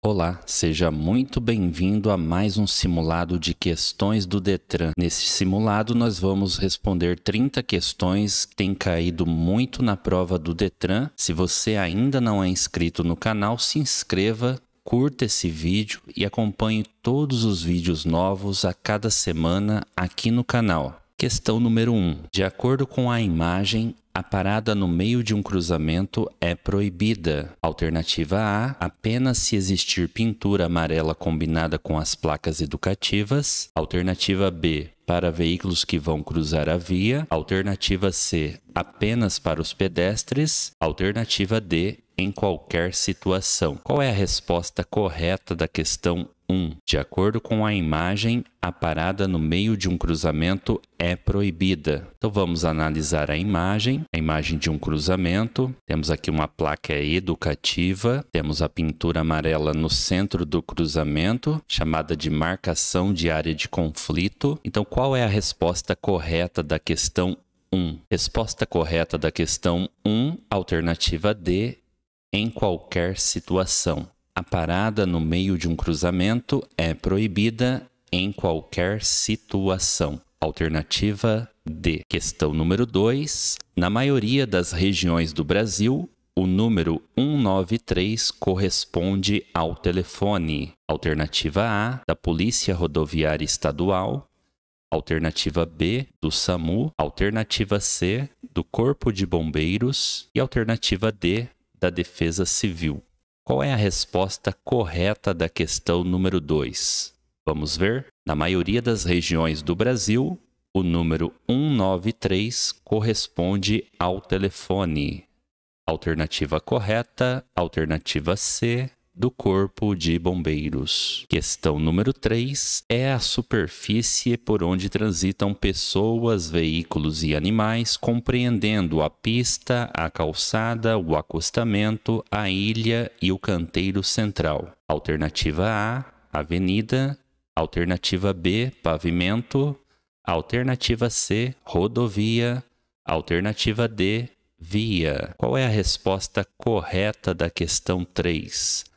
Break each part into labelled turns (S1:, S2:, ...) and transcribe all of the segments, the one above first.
S1: Olá, seja muito bem-vindo a mais um simulado de questões do Detran. Nesse simulado, nós vamos responder 30 questões que têm caído muito na prova do Detran. Se você ainda não é inscrito no canal, se inscreva, curta esse vídeo e acompanhe todos os vídeos novos a cada semana aqui no canal. Questão número 1. De acordo com a imagem, a parada no meio de um cruzamento é proibida. Alternativa A, apenas se existir pintura amarela combinada com as placas educativas. Alternativa B, para veículos que vão cruzar a via. Alternativa C, apenas para os pedestres. Alternativa D, em qualquer situação. Qual é a resposta correta da questão 1? De acordo com a imagem, a parada no meio de um cruzamento é proibida. Então vamos analisar a imagem de um cruzamento. Temos aqui uma placa educativa, temos a pintura amarela no centro do cruzamento, chamada de marcação de área de conflito. Então qual é a resposta correta da questão 1? Resposta correta da questão 1, alternativa D, em qualquer situação. A parada no meio de um cruzamento é proibida em qualquer situação. Alternativa D. Questão número 2. Na maioria das regiões do Brasil, o número 193 corresponde ao telefone. Alternativa A, da Polícia Rodoviária Estadual. Alternativa B, do SAMU. Alternativa C, do Corpo de Bombeiros. E alternativa D, da Defesa Civil. Qual é a resposta correta da questão número 2? Vamos ver? Na maioria das regiões do Brasil, o número 193 corresponde ao telefone. Alternativa correta, alternativa C, do Corpo de Bombeiros. Questão número 3 é a superfície por onde transitam pessoas, veículos e animais, compreendendo a pista, a calçada, o acostamento, a ilha e o canteiro central. Alternativa A, avenida. Alternativa B, pavimento. Alternativa C, rodovia. Alternativa D, via. Qual é a resposta correta da questão 3?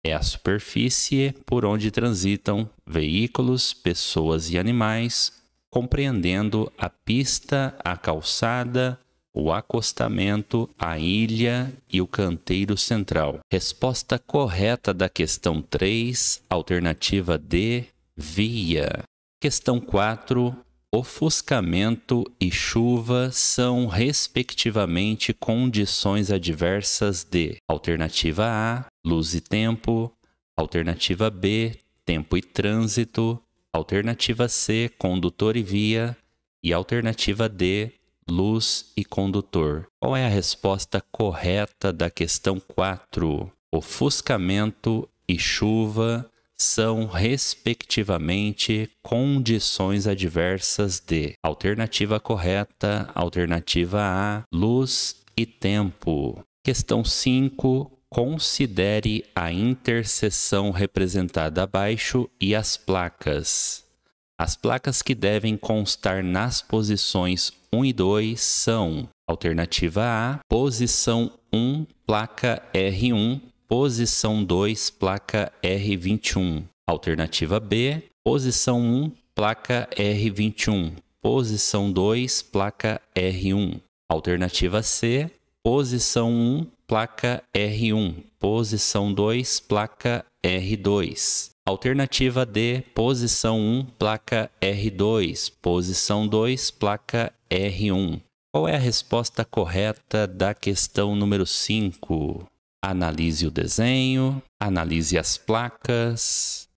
S1: É a superfície por onde transitam veículos, pessoas e animais, compreendendo a pista, a calçada, o acostamento, a ilha e o canteiro central. Resposta correta da questão 3, alternativa D, via. Questão 4. Ofuscamento e chuva são, respectivamente, condições adversas de alternativa A, luz e tempo, alternativa B, tempo e trânsito, alternativa C, condutor e via, e alternativa D, luz e condutor. Qual é a resposta correta da questão 4? Ofuscamento e chuva são, respectivamente, condições adversas de alternativa correta, alternativa A, luz e tempo. Questão 5. Considere a interseção representada abaixo e as placas. As placas que devem constar nas posições 1 e 2 são alternativa A, posição 1, placa R1, posição 2, placa R21. Alternativa B, posição 1, placa R21. Posição 2, placa R1. Alternativa C, posição 1, placa R1. Posição 2, placa R2. Alternativa D, posição 1, placa R2. Posição 2, placa R1. Qual é a resposta correta da questão número 5? Analise o desenho, analise as placas.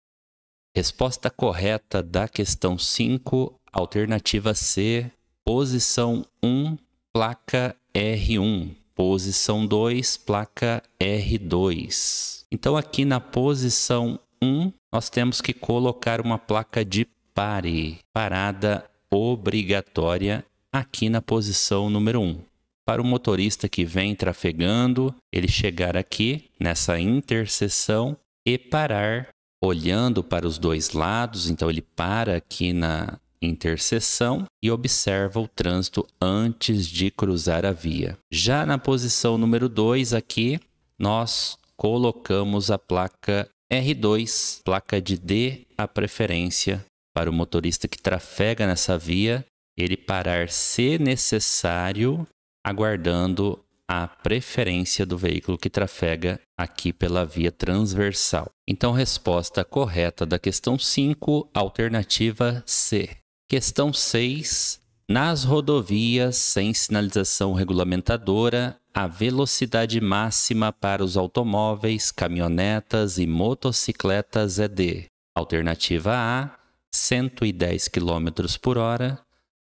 S1: Resposta correta da questão 5, alternativa C, posição 1, placa R1, posição 2, placa R2. Então aqui na posição 1, nós temos que colocar uma placa de pare, parada obrigatória aqui na posição número 1. Para o motorista que vem trafegando, ele chegar aqui nessa interseção e parar olhando para os dois lados. Então ele para aqui na interseção e observa o trânsito antes de cruzar a via. Já na posição número 2 aqui, nós colocamos a placa R2, placa de D, a preferência para o motorista que trafega nessa via, ele parar se necessário, aguardando a preferência do veículo que trafega aqui pela via transversal. Então, resposta correta da questão 5, alternativa C. Questão 6. Nas rodovias sem sinalização regulamentadora, a velocidade máxima para os automóveis, caminhonetas e motocicletas é de: alternativa A, 110 km por hora,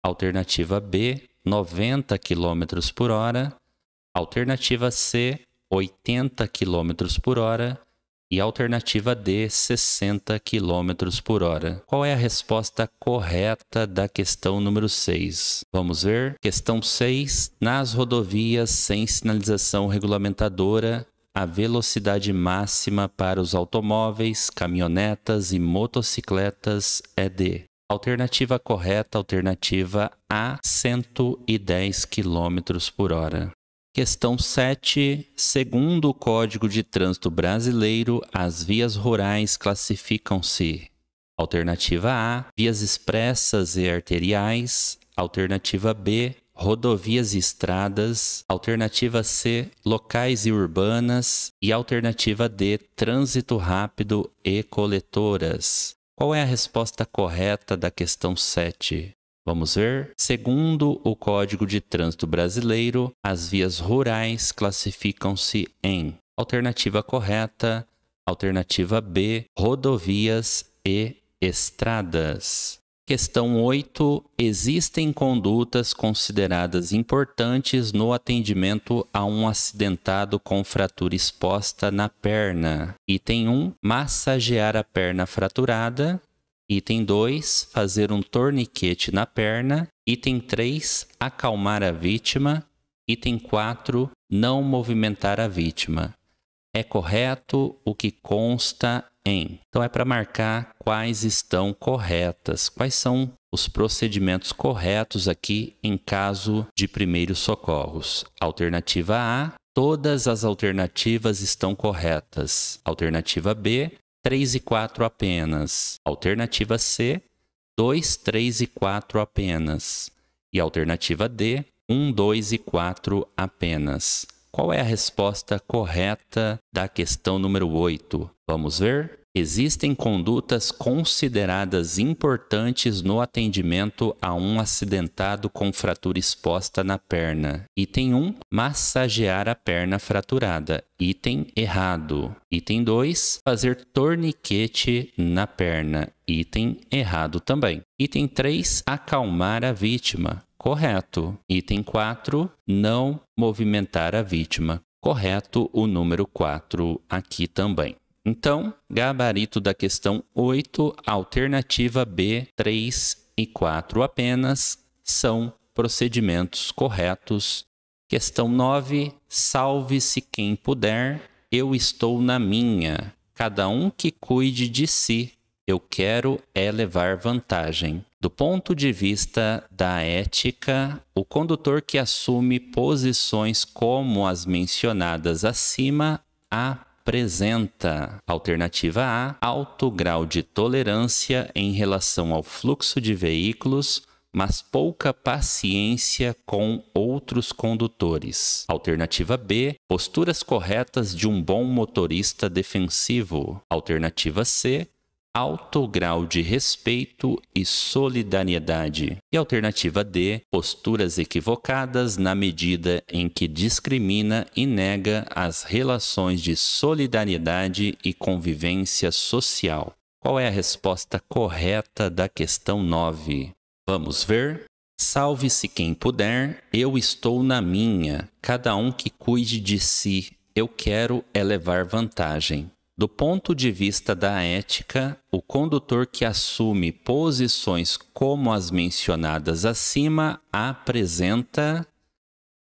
S1: alternativa B, 90 km por hora, alternativa C, 80 km por hora e alternativa D, 60 km por hora. Qual é a resposta correta da questão número 6? Vamos ver. Questão 6. Nas rodovias sem sinalização regulamentadora, a velocidade máxima para os automóveis, caminhonetas e motocicletas é de: alternativa correta, alternativa A, 110 km por hora. Questão 7. Segundo o Código de Trânsito Brasileiro, as vias rurais classificam-se: alternativa A, vias expressas e arteriais, alternativa B, rodovias e estradas, alternativa C, locais e urbanas e alternativa D, trânsito rápido e coletoras. Qual é a resposta correta da questão 7? Vamos ver. Segundo o Código de Trânsito Brasileiro, as vias rurais classificam-se em: alternativa correta, alternativa B, rodovias e estradas. Questão 8. Existem condutas consideradas importantes no atendimento a um acidentado com fratura exposta na perna. Item 1. Massagear a perna fraturada. Item 2, fazer um torniquete na perna. Item 3, acalmar a vítima. Item 4, não movimentar a vítima. É correto o que consta em. Então, é para marcar quais estão corretas. Quais são os procedimentos corretos aqui em caso de primeiros socorros? Alternativa A, todas as alternativas estão corretas. Alternativa B, 3 e 4 apenas. Alternativa C, 2, 3 e 4 apenas. E alternativa D, 1, 2 e 4 apenas. Qual é a resposta correta da questão número 8? Vamos ver? Existem condutas consideradas importantes no atendimento a um acidentado com fratura exposta na perna. Item 1, massagear a perna fraturada. Item errado. Item 2, fazer torniquete na perna. Item errado também. Item 3, acalmar a vítima. Correto. Item 4, não movimentar a vítima. Correto o número 4 aqui também. Então, gabarito da questão 8, alternativa B, 3 e 4 apenas, são procedimentos corretos. Questão 9, salve-se quem puder, eu estou na minha. Cada um que cuide de si, eu quero é levar vantagem. Do ponto de vista da ética, o condutor que assume posições como as mencionadas acima apresenta: alternativa A, alto grau de tolerância em relação ao fluxo de veículos, mas pouca paciência com outros condutores. Alternativa B, posturas corretas de um bom motorista defensivo. Alternativa C, alto grau de respeito e solidariedade. E alternativa D, posturas equivocadas na medida em que discrimina e nega as relações de solidariedade e convivência social. Qual é a resposta correta da questão 9? Vamos ver? Salve-se quem puder, eu estou na minha. Cada um que cuide de si, eu quero é levar vantagem. Do ponto de vista da ética, o condutor que assume posições como as mencionadas acima apresenta: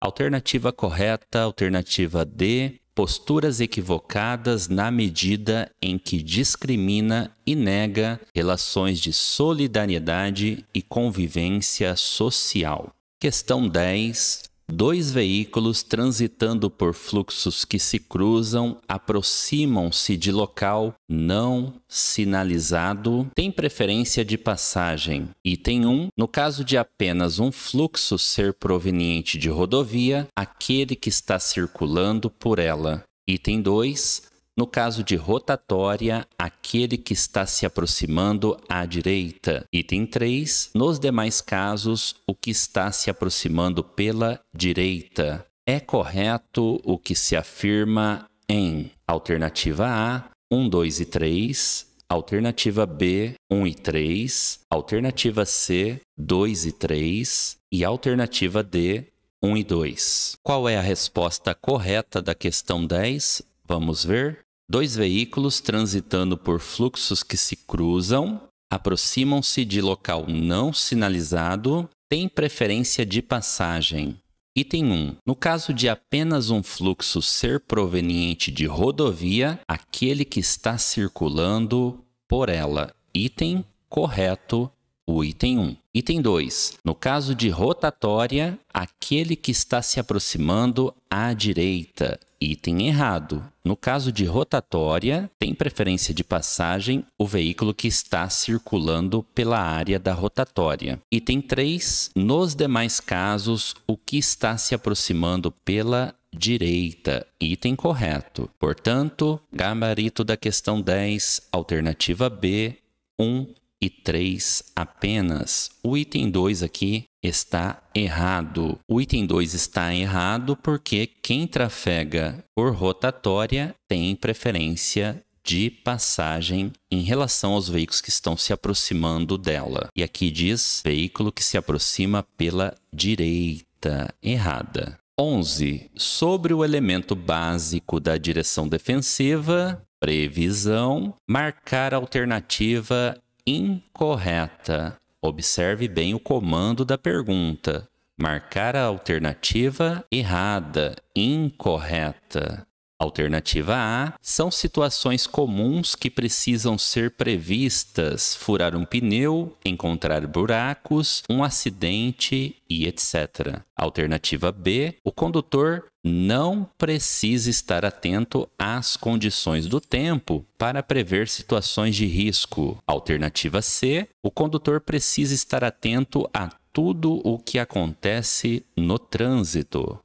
S1: alternativa correta, alternativa D, posturas equivocadas na medida em que discrimina e nega relações de solidariedade e convivência social. Questão 10. Dois veículos transitando por fluxos que se cruzam aproximam-se de local não sinalizado, tem preferência de passagem. Item 1. No caso de apenas um fluxo ser proveniente de rodovia, aquele que está circulando por ela. Item 2. No caso de rotatória, aquele que está se aproximando à direita. Item 3. Nos demais casos, o que está se aproximando pela direita. É correto o que se afirma em alternativa A, 1, 2 e 3, alternativa B, 1 e 3, alternativa C, 2 e 3 e alternativa D, 1 e 2. Qual é a resposta correta da questão 10? Vamos ver. Dois veículos transitando por fluxos que se cruzam, aproximam-se de local não sinalizado, têm preferência de passagem. Item 1. No caso de apenas um fluxo ser proveniente de rodovia, aquele que está circulando por ela. Item correto. O item 1. Item 2. No caso de rotatória, aquele que está se aproximando à direita. Item errado. No caso de rotatória, tem preferência de passagem o veículo que está circulando pela área da rotatória. Item 3. Nos demais casos, o que está se aproximando pela direita. Item correto. Portanto, gabarito da questão 10, alternativa B, 1 e 3 apenas. O item 2 aqui está errado. O item 2 está errado porque quem trafega por rotatória tem preferência de passagem em relação aos veículos que estão se aproximando dela. E aqui diz veículo que se aproxima pela direita. Errada. 11. Sobre o elemento básico da direção defensiva, previsão, marcar a alternativa incorreta. Observe bem o comando da pergunta. Marcar a alternativa errada, incorreta. Alternativa A. São situações comuns que precisam ser previstas: furar um pneu, encontrar buracos, um acidente e etc. Alternativa B. O condutor não precisa estar atento às condições do tempo para prever situações de risco. Alternativa C. O condutor precisa estar atento a tudo o que acontece no trânsito.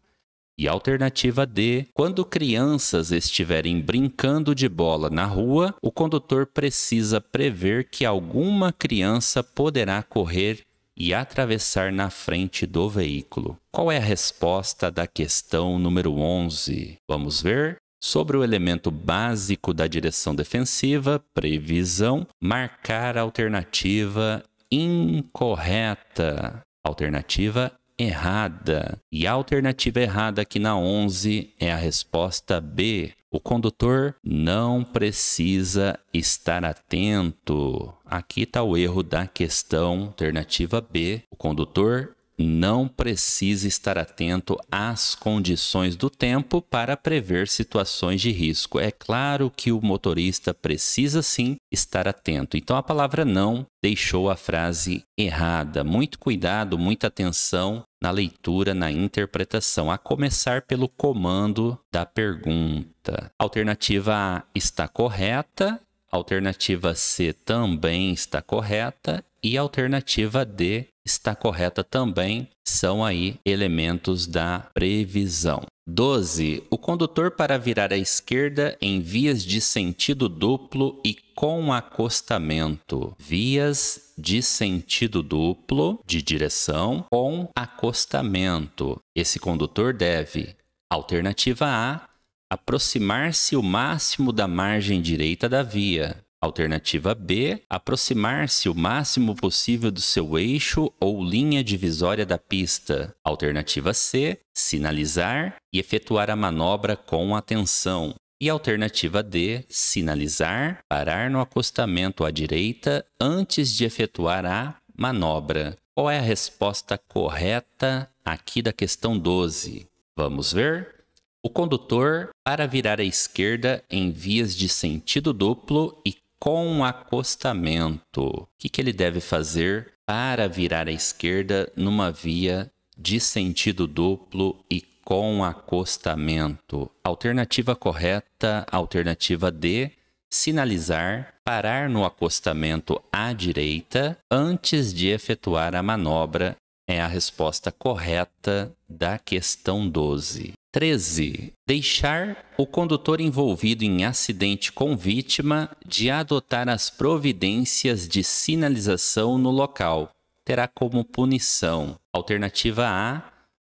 S1: E alternativa D. Quando crianças estiverem brincando de bola na rua, o condutor precisa prever que alguma criança poderá correr e atravessar na frente do veículo. Qual é a resposta da questão número 11? Vamos ver. Sobre o elemento básico da direção defensiva, previsão, marcar a alternativa incorreta. Alternativa errada. E a alternativa errada aqui na 11 é a resposta B. O condutor não precisa estar atento. Aqui está o erro da questão. Alternativa B. O condutor não precisa estar atento às condições do tempo para prever situações de risco. É claro que o motorista precisa sim estar atento. Então a palavra não deixou a frase errada. Muito cuidado, muita atenção na leitura, na interpretação, a começar pelo comando da pergunta. Alternativa A está correta, alternativa C também está correta e a alternativa D está correta também. São aí elementos da previsão. 12. O condutor para virar à esquerda em vias de sentido duplo e com acostamento. Vias de sentido duplo de direção com acostamento. Esse condutor deve, alternativa A, aproximar-se o máximo da margem direita da via. Alternativa B, aproximar-se o máximo possível do seu eixo ou linha divisória da pista. Alternativa C, sinalizar e efetuar a manobra com atenção. E alternativa D, sinalizar, parar no acostamento à direita antes de efetuar a manobra. Qual é a resposta correta aqui da questão 12? Vamos ver? O condutor para virar à esquerda em vias de sentido duplo e com acostamento. O que ele deve fazer para virar à esquerda numa via de sentido duplo e com acostamento. Alternativa correta, alternativa D, sinalizar, parar no acostamento à direita antes de efetuar a manobra é a resposta correta da questão 12. 13. Deixar o condutor envolvido em acidente com vítima de adotar as providências de sinalização no local. Terá como punição. Alternativa A,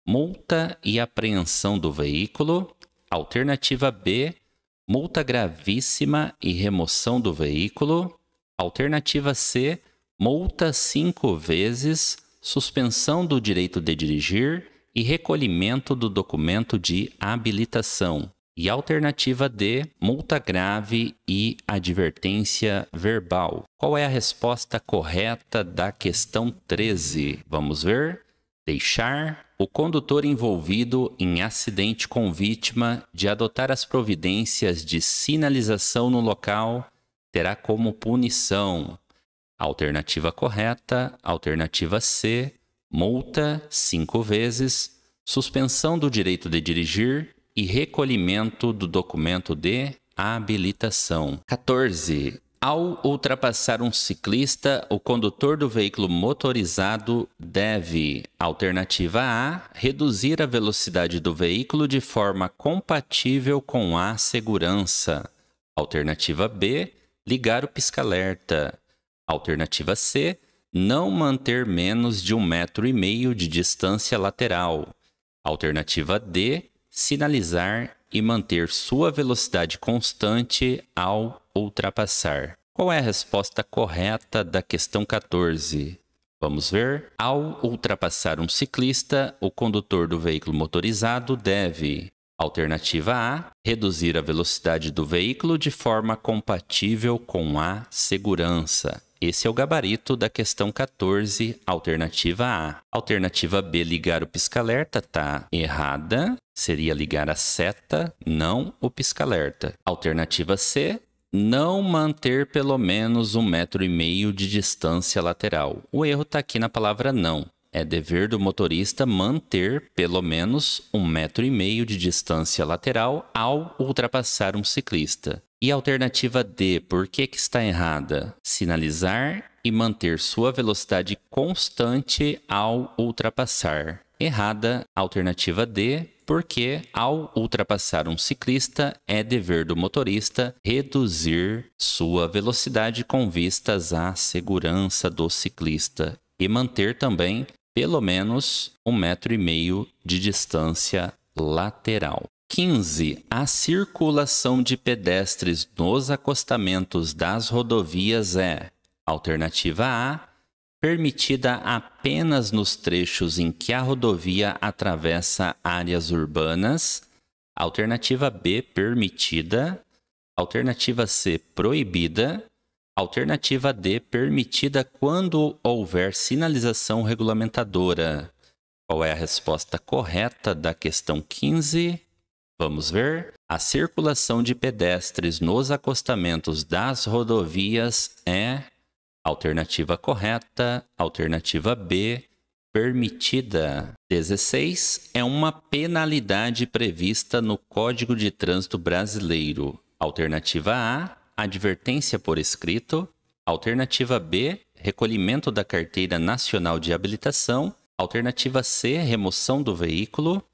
S1: multa e apreensão do veículo. Alternativa B, multa gravíssima e remoção do veículo. Alternativa C, multa 5 vezes, suspensão do direito de dirigir e recolhimento do documento de habilitação. E alternativa D, multa grave e advertência verbal. Qual é a resposta correta da questão 13? Vamos ver. Deixar o condutor envolvido em acidente com vítima de adotar as providências de sinalização no local terá como punição. Alternativa correta, alternativa C, multa 5 vezes, suspensão do direito de dirigir e recolhimento do documento de habilitação. 14. Ao ultrapassar um ciclista, o condutor do veículo motorizado deve, alternativa A, reduzir a velocidade do veículo de forma compatível com a segurança. Alternativa B, ligar o pisca-alerta. Alternativa C, não manter menos de 1,5 m de distância lateral. Alternativa D, sinalizar e manter sua velocidade constante ao ultrapassar. Qual é a resposta correta da questão 14? Vamos ver. Ao ultrapassar um ciclista, o condutor do veículo motorizado deve, alternativa A, reduzir a velocidade do veículo de forma compatível com a segurança. Esse é o gabarito da questão 14, alternativa A. Alternativa B, ligar o pisca-alerta, está errada. Seria ligar a seta, não o pisca-alerta. Alternativa C, não manter pelo menos 1,5 m de distância lateral. O erro está aqui na palavra não. É dever do motorista manter pelo menos 1,5 m de distância lateral ao ultrapassar um ciclista. E a alternativa D, por que está errada? Sinalizar e manter sua velocidade constante ao ultrapassar. Errada, alternativa D, porque ao ultrapassar um ciclista é dever do motorista reduzir sua velocidade com vistas à segurança do ciclista e manter também pelo menos 1,5 m de distância lateral. 15. A circulação de pedestres nos acostamentos das rodovias é: alternativa A, permitida apenas nos trechos em que a rodovia atravessa áreas urbanas. Alternativa B, permitida. Alternativa C, proibida. Alternativa D, permitida quando houver sinalização regulamentadora. Qual é a resposta correta da questão 15? Vamos ver. A circulação de pedestres nos acostamentos das rodovias é, alternativa correta, alternativa B, permitida. 16. É uma penalidade prevista no Código de Trânsito Brasileiro. Alternativa A, advertência por escrito. Alternativa B, recolhimento da Carteira Nacional de Habilitação. Alternativa C, remoção do veículo.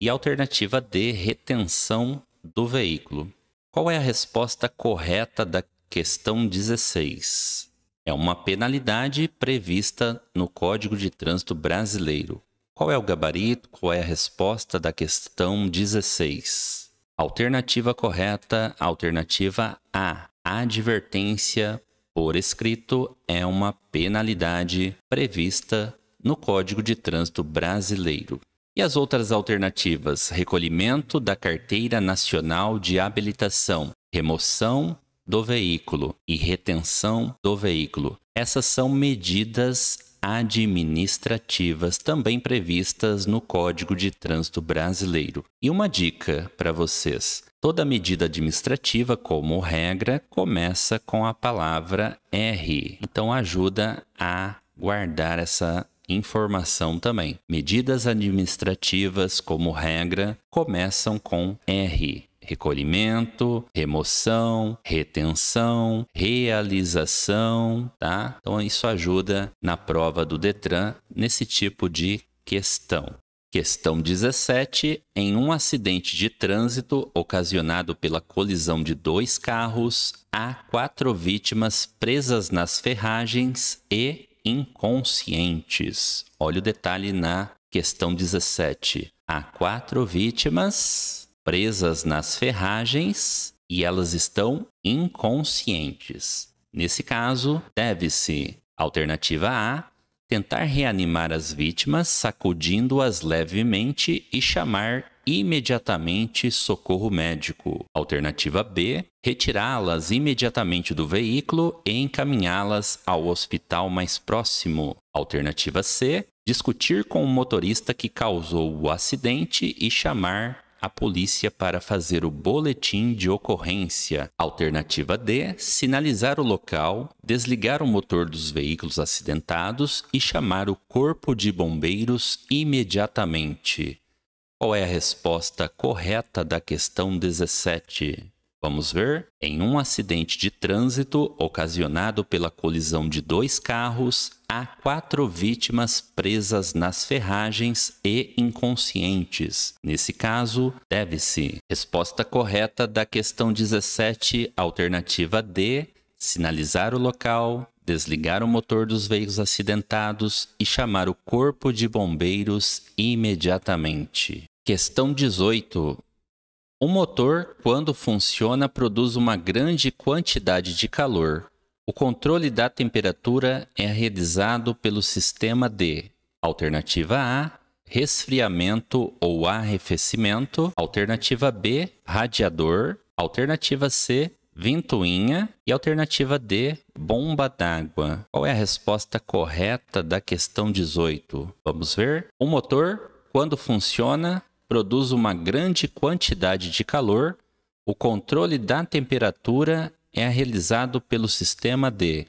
S1: E alternativa D, retenção do veículo. Qual é a resposta correta da questão 16? É uma penalidade prevista no Código de Trânsito Brasileiro. Qual é o gabarito? Qual é a resposta da questão 16? Alternativa correta, alternativa A. A advertência por escrito é uma penalidade prevista no Código de Trânsito Brasileiro. E as outras alternativas? Recolhimento da Carteira Nacional de Habilitação, remoção do veículo e retenção do veículo. Essas são medidas administrativas também previstas no Código de Trânsito Brasileiro. E uma dica para vocês: toda medida administrativa, como regra, começa com a palavra R. Então ajuda a guardar essa informação também. Medidas administrativas, como regra, começam com R. Recolhimento, remoção, retenção, realização, tá? Então isso ajuda na prova do Detran nesse tipo de questão. Questão 17. Em um acidente de trânsito ocasionado pela colisão de 2 carros, há 4 vítimas presas nas ferragens e inconscientes. Olha o detalhe na questão 17. Há 4 vítimas presas nas ferragens e elas estão inconscientes. Nesse caso, deve-se, alternativa A, tentar reanimar as vítimas sacudindo-as levemente e chamar imediatamente socorro médico. Alternativa B, retirá-las imediatamente do veículo e encaminhá-las ao hospital mais próximo. Alternativa C, discutir com o motorista que causou o acidente e chamar a polícia para fazer o boletim de ocorrência. Alternativa D, sinalizar o local, desligar o motor dos veículos acidentados e chamar o corpo de bombeiros imediatamente. Qual é a resposta correta da questão 17? Vamos ver? Em um acidente de trânsito ocasionado pela colisão de 2 carros, há 4 vítimas presas nas ferragens e inconscientes. Nesse caso, deve-se. Resposta correta da questão 17, alternativa D, sinalizar o local, desligar o motor dos veículos acidentados e chamar o corpo de bombeiros imediatamente. Questão 18. O motor, quando funciona, produz uma grande quantidade de calor. O controle da temperatura é realizado pelo sistema de alternativa A, resfriamento ou arrefecimento, alternativa B, radiador, alternativa C, ventoinha e alternativa D, bomba d'água. Qual é a resposta correta da questão 18? Vamos ver? O motor, quando funciona, produz uma grande quantidade de calor. O controle da temperatura é realizado pelo sistema de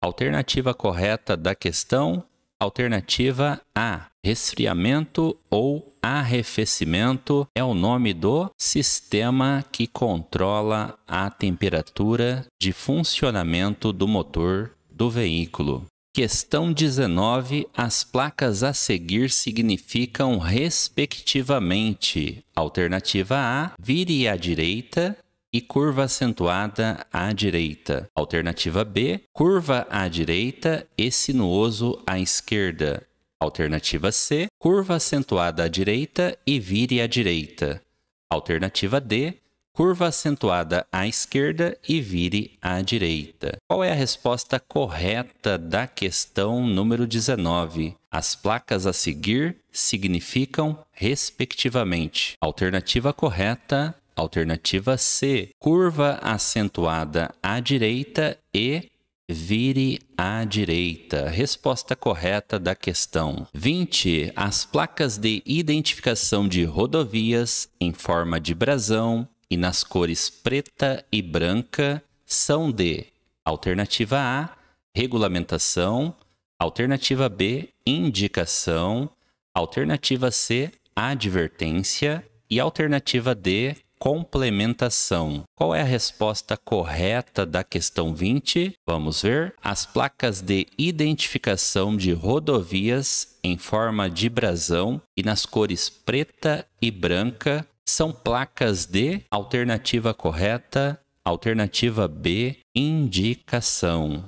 S1: alternativa correta da questão, alternativa A, resfriamento ou arrefecimento é o nome do sistema que controla a temperatura de funcionamento do motor do veículo. Questão 19. As placas a seguir significam respectivamente alternativa A, vire à direita e curva acentuada à direita. Alternativa B, curva à direita e sinuoso à esquerda. Alternativa C, curva acentuada à direita e vire à direita. Alternativa D, curva acentuada à esquerda e vire à direita. Qual é a resposta correta da questão número 19? As placas a seguir significam respectivamente. Alternativa correta, alternativa C, curva acentuada à direita e vire à direita. Resposta correta da questão 20. As placas de identificação de rodovias em forma de brasão e nas cores preta e branca são de alternativa A, regulamentação, alternativa B, indicação, alternativa C, advertência e alternativa D, complementação. Qual é a resposta correta da questão 20? Vamos ver. As placas de identificação de rodovias em forma de brasão e nas cores preta e branca são placas de alternativa correta, alternativa B, indicação.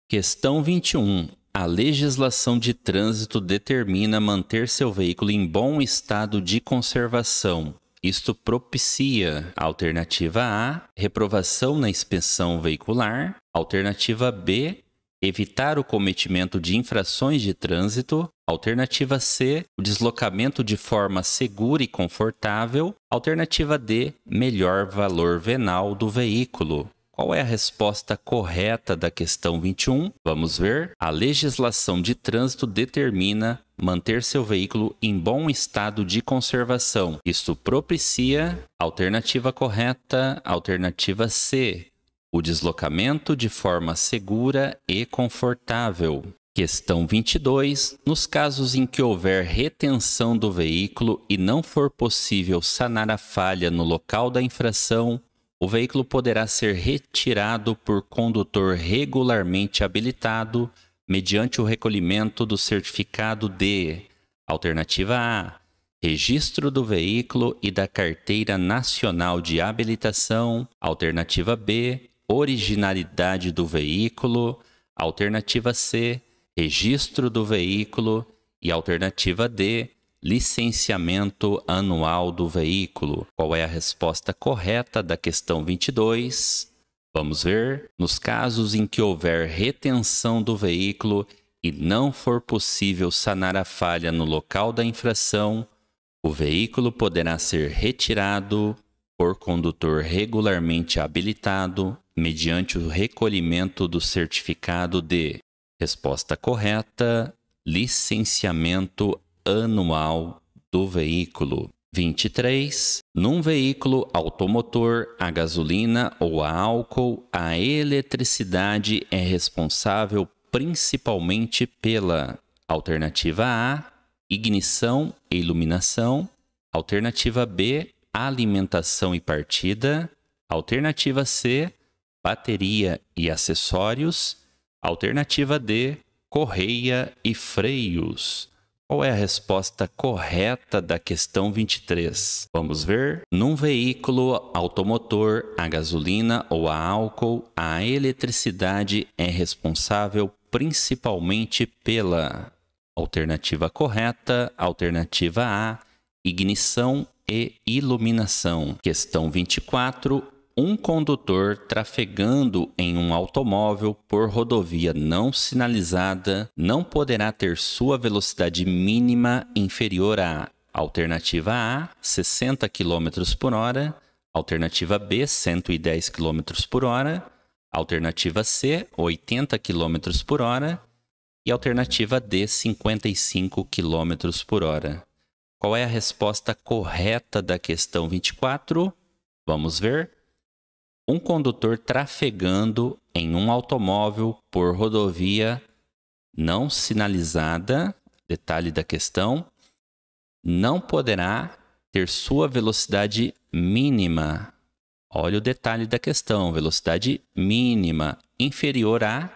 S1: Questão 21. A legislação de trânsito determina manter seu veículo em bom estado de conservação. Isto propicia alternativa A, reprovação na inspeção veicular, alternativa B, evitar o cometimento de infrações de trânsito, alternativa C, o deslocamento de forma segura e confortável, alternativa D, melhor valor venal do veículo. Qual é a resposta correta da questão 21? Vamos ver. A legislação de trânsito determina manter seu veículo em bom estado de conservação. Isto propicia, alternativa correta, alternativa C, o deslocamento de forma segura e confortável. Questão 22. Nos casos em que houver retenção do veículo e não for possível sanar a falha no local da infração, o veículo poderá ser retirado por condutor regularmente habilitado mediante o recolhimento do certificado de: alternativa A, registro do veículo e da Carteira Nacional de Habilitação; alternativa B, originalidade do veículo; alternativa C, registro do veículo; e alternativa D, licenciamento anual do veículo. Qual é a resposta correta da questão 22? Vamos ver. Nos casos em que houver retenção do veículo e não for possível sanar a falha no local da infração, o veículo poderá ser retirado por condutor regularmente habilitado mediante o recolhimento do certificado de: resposta correta, licenciamento anual do veículo. 23. Num veículo automotor, a gasolina ou a álcool, a eletricidade é responsável principalmente pela: alternativa A, ignição e iluminação; alternativa B, alimentação e partida; alternativa C, bateria e acessórios; alternativa D, correia e freios. Qual é a resposta correta da questão 23? Vamos ver. Num veículo automotor, a gasolina ou a álcool, a eletricidade é responsável principalmente pela: alternativa correta, alternativa A, ignição e iluminação. Questão 24. Um condutor trafegando em um automóvel por rodovia não sinalizada não poderá ter sua velocidade mínima inferior a: alternativa A, 60 km por hora; alternativa B, 110 km por hora; alternativa C, 80 km por hora; e alternativa D, 55 km por hora. Qual é a resposta correta da questão 24? Vamos ver. Um condutor trafegando em um automóvel por rodovia não sinalizada, detalhe da questão, não poderá ter sua velocidade mínima. Olha o detalhe da questão: velocidade mínima inferior a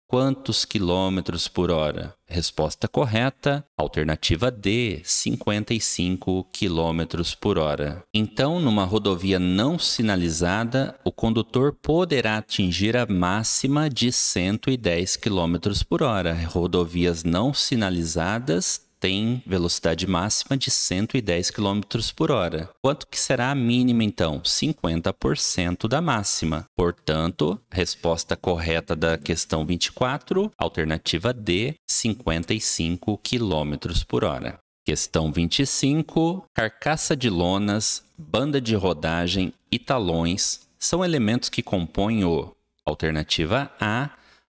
S1: quantos quilômetros por hora? Resposta correta, alternativa D, 55 km por hora. Então, numa rodovia não sinalizada, o condutor poderá atingir a máxima de 110 km por hora. Rodovias não sinalizadas têm velocidade máxima de 110 km por hora. Quanto que será a mínima, então? 50% da máxima. Portanto, resposta correta da questão 24, alternativa D, 55 km por hora. Questão 25. Carcaça de lonas, banda de rodagem e talões são elementos que compõem o: alternativa A,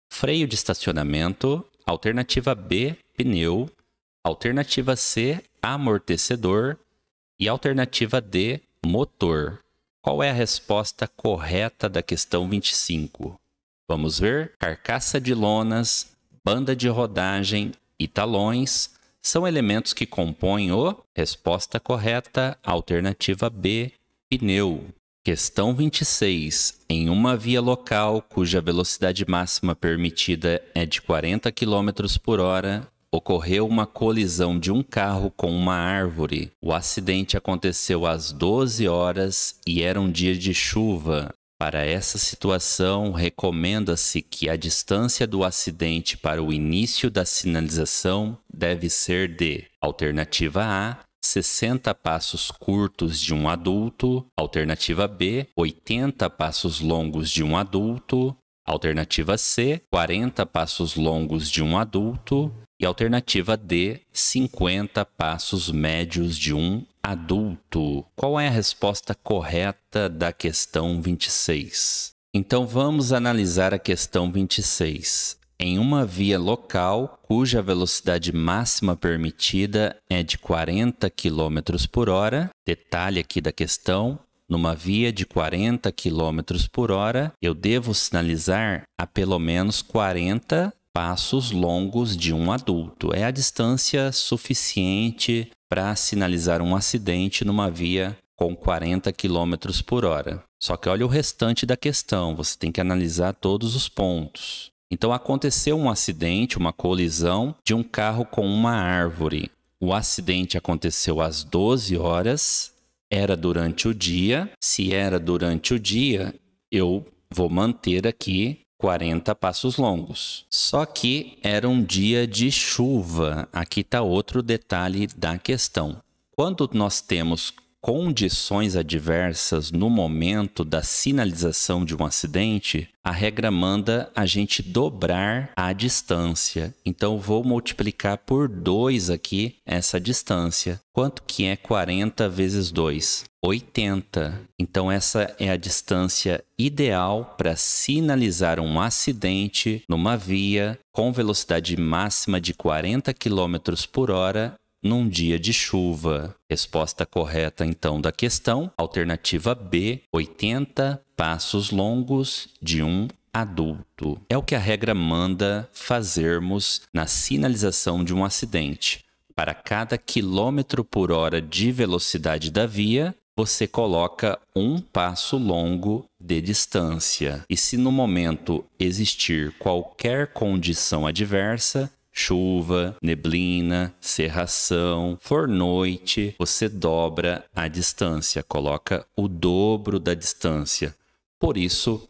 S1: freio de estacionamento; alternativa B, pneu; alternativa C, amortecedor; e alternativa D, motor. Qual é a resposta correta da questão 25? Vamos ver. Carcaça de lonas, banda de rodagem e talões são elementos que compõem o: resposta correta, alternativa B, pneu. Questão 26. Em uma via local cuja velocidade máxima permitida é de 40 km por hora, ocorreu uma colisão de um carro com uma árvore. O acidente aconteceu às 12 horas e era um dia de chuva. Para essa situação, recomenda-se que a distância do acidente para o início da sinalização deve ser de: alternativa A, 60 passos curtos de um adulto; alternativa B, 80 passos longos de um adulto; alternativa C, 40 passos longos de um adulto; e alternativa D, 50 passos médios de um adulto. Qual é a resposta correta da questão 26? Então vamos analisar a questão 26. Em uma via local cuja velocidade máxima permitida é de 40 km por hora, detalhe aqui da questão: numa via de 40 km por hora, eu devo sinalizar a pelo menos 40 passos longos de um adulto. É a distância suficiente para sinalizar um acidente numa via com 40 km por hora. Só que olha o restante da questão, você tem que analisar todos os pontos. Então, aconteceu um acidente, uma colisão de um carro com uma árvore. O acidente aconteceu às 12 horas, era durante o dia. Se era durante o dia, eu vou manter aqui 40 passos longos. Só que era um dia de chuva. Aqui está outro detalhe da questão. Quando nós temos condições adversas no momento da sinalização de um acidente, a regra manda a gente dobrar a distância. Então, vou multiplicar por 2 aqui essa distância. Quanto que é 40 vezes 2? 80. Então, essa é a distância ideal para sinalizar um acidente numa via com velocidade máxima de 40 km por hora num dia de chuva. Resposta correta, então, da questão, alternativa B, 80 passos longos de um adulto. É o que a regra manda fazermos na sinalização de um acidente. Para cada quilômetro por hora de velocidade da via, você coloca um passo longo de distância. E se no momento existir qualquer condição adversa, chuva, neblina, cerração, for noite, você dobra a distância, coloca o dobro da distância. Por isso,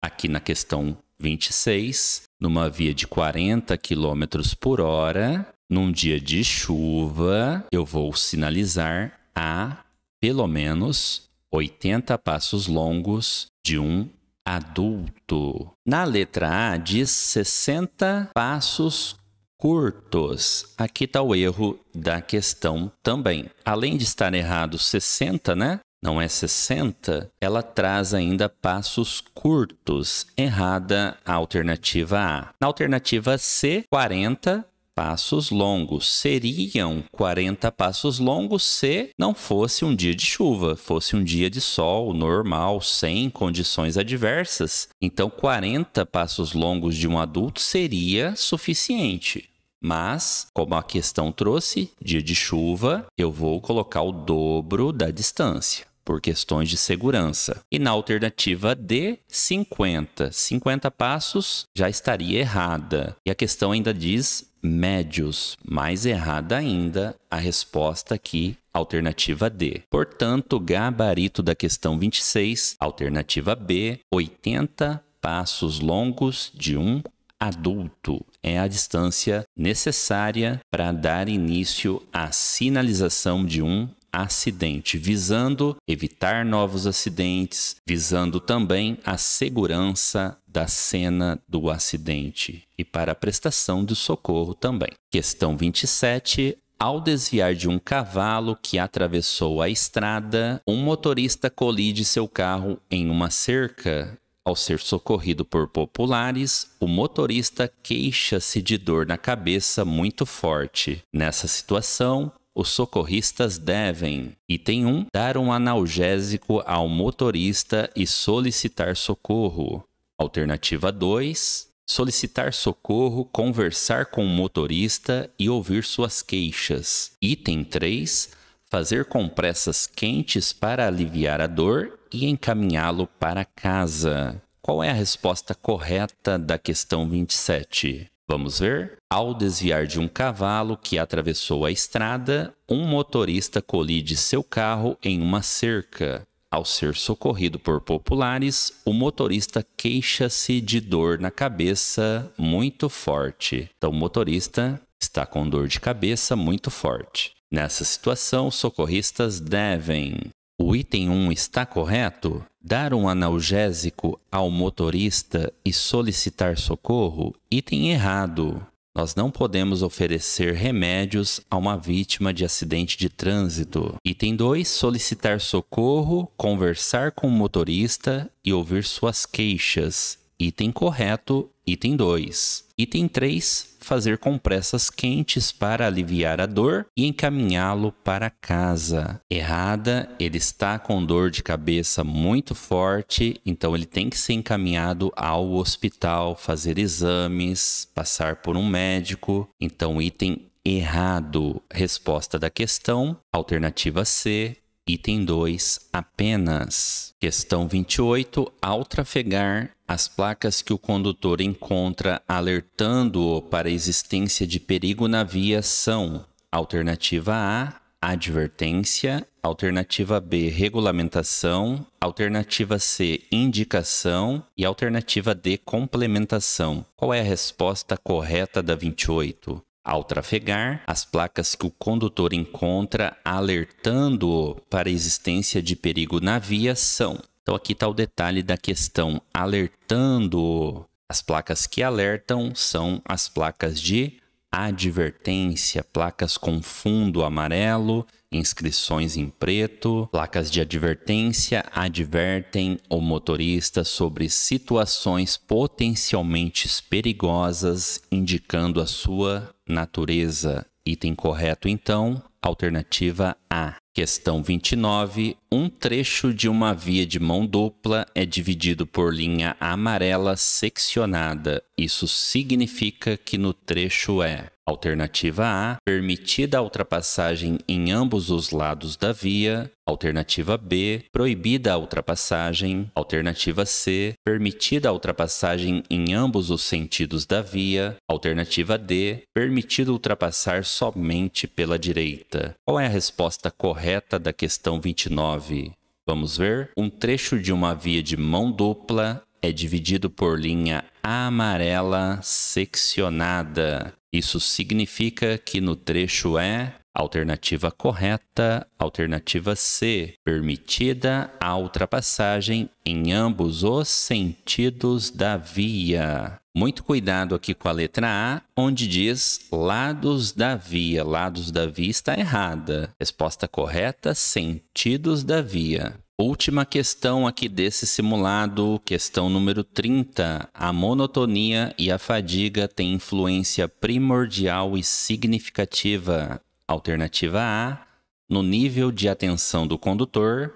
S1: aqui na questão 26, numa via de 40 km por hora, num dia de chuva, eu vou sinalizar a pelo menos 80 passos longos de um adulto. Na letra A diz 60 passos curtos. Aqui está o erro da questão também. Além de estar errado 60, né? Não é 60, ela traz ainda passos curtos. Errada a alternativa A. Na alternativa C, 40 passos longos. Seriam 40 passos longos se não fosse um dia de chuva, fosse um dia de sol normal, sem condições adversas. Então, 40 passos longos de um adulto seria suficiente. Mas, como a questão trouxe, dia de chuva, eu vou colocar o dobro da distância, por questões de segurança. E na alternativa D, 50. 50 passos já estaria errada. E a questão ainda diz médios, mais errada ainda a resposta aqui, alternativa D. Portanto, gabarito da questão 26, alternativa B, 80 passos longos de um adulto. É a distância necessária para dar início à sinalização de um acidente, visando evitar novos acidentes, visando também a segurança da cena do acidente e para a prestação de socorro também. Questão 27. Ao desviar de um cavalo que atravessou a estrada, um motorista colide seu carro em uma cerca. Ao ser socorrido por populares, o motorista queixa-se de dor na cabeça muito forte. Nessa situação, os socorristas devem, item 1, dar um analgésico ao motorista e solicitar socorro. Alternativa 2, solicitar socorro, conversar com o motorista e ouvir suas queixas. Item 3, fazer compressas quentes para aliviar a dor e encaminhá-lo para casa. Qual é a resposta correta da questão 27? Vamos ver? Ao desviar de um cavalo que atravessou a estrada, um motorista colide seu carro em uma cerca. Ao ser socorrido por populares, o motorista queixa-se de dor na cabeça muito forte. Então, o motorista está com dor de cabeça muito forte. Nessa situação, os socorristas devem... O item 1 está correto? Dar um analgésico ao motorista e solicitar socorro? Item errado. Nós não podemos oferecer remédios a uma vítima de acidente de trânsito. Item 2, solicitar socorro, conversar com o motorista e ouvir suas queixas. Item correto, item 2. Item 3, fazer compressas quentes para aliviar a dor e encaminhá-lo para casa. Errada, ele está com dor de cabeça muito forte, então ele tem que ser encaminhado ao hospital, fazer exames, passar por um médico. Então, item errado. Resposta da questão, alternativa C. Item 2, apenas. Questão 28. Ao trafegar, as placas que o condutor encontra alertando-o para a existência de perigo na via são: alternativa A, advertência; alternativa B, regulamentação; alternativa C, indicação; e alternativa D, complementação. Qual é a resposta correta da 28? Ao trafegar, as placas que o condutor encontra alertando-o para a existência de perigo na via são. Então aqui está o detalhe da questão, alertando-o. As placas que alertam são as placas de advertência, placas com fundo amarelo, inscrições em preto. Placas de advertência advertem o motorista sobre situações potencialmente perigosas, indicando a sua natureza. Item correto, então, alternativa A. Questão 29. Um trecho de uma via de mão dupla é dividido por linha amarela seccionada. Isso significa que no trecho é: alternativa A, permitida a ultrapassagem em ambos os lados da via; alternativa B, proibida a ultrapassagem; alternativa C, permitida a ultrapassagem em ambos os sentidos da via; alternativa D, permitido ultrapassar somente pela direita. Qual é a resposta correta da questão 29? Vamos ver. Um trecho de uma via de mão dupla é dividido por linha amarela seccionada. Isso significa que no trecho é: alternativa correta, alternativa C, permitida a ultrapassagem em ambos os sentidos da via. Muito cuidado aqui com a letra A, onde diz lados da via. Lados da via está errada. Resposta correta, sentidos da via. Última questão aqui desse simulado, questão número 30. A monotonia e a fadiga têm influência primordial e significativa. Alternativa A, no nível de atenção do condutor.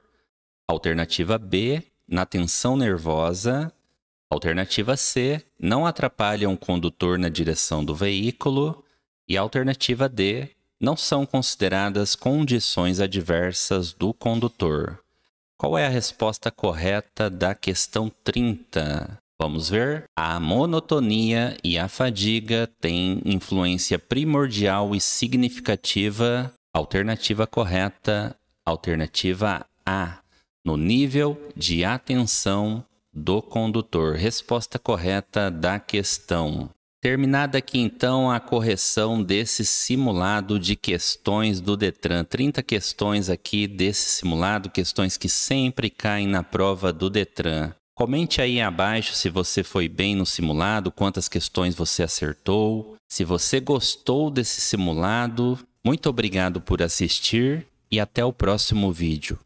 S1: Alternativa B, na tensão nervosa. Alternativa C, não atrapalham o condutor na direção do veículo. E alternativa D, não são consideradas condições adversas do condutor. Qual é a resposta correta da questão 30? Vamos ver. A monotonia e a fadiga têm influência primordial e significativa. Alternativa correta, alternativa A, no nível de atenção do condutor. Resposta correta da questão. Terminada aqui então a correção desse simulado de questões do Detran. 30 questões aqui desse simulado, questões que sempre caem na prova do Detran. Comente aí abaixo se você foi bem no simulado, quantas questões você acertou. Se você gostou desse simulado, muito obrigado por assistir e até o próximo vídeo.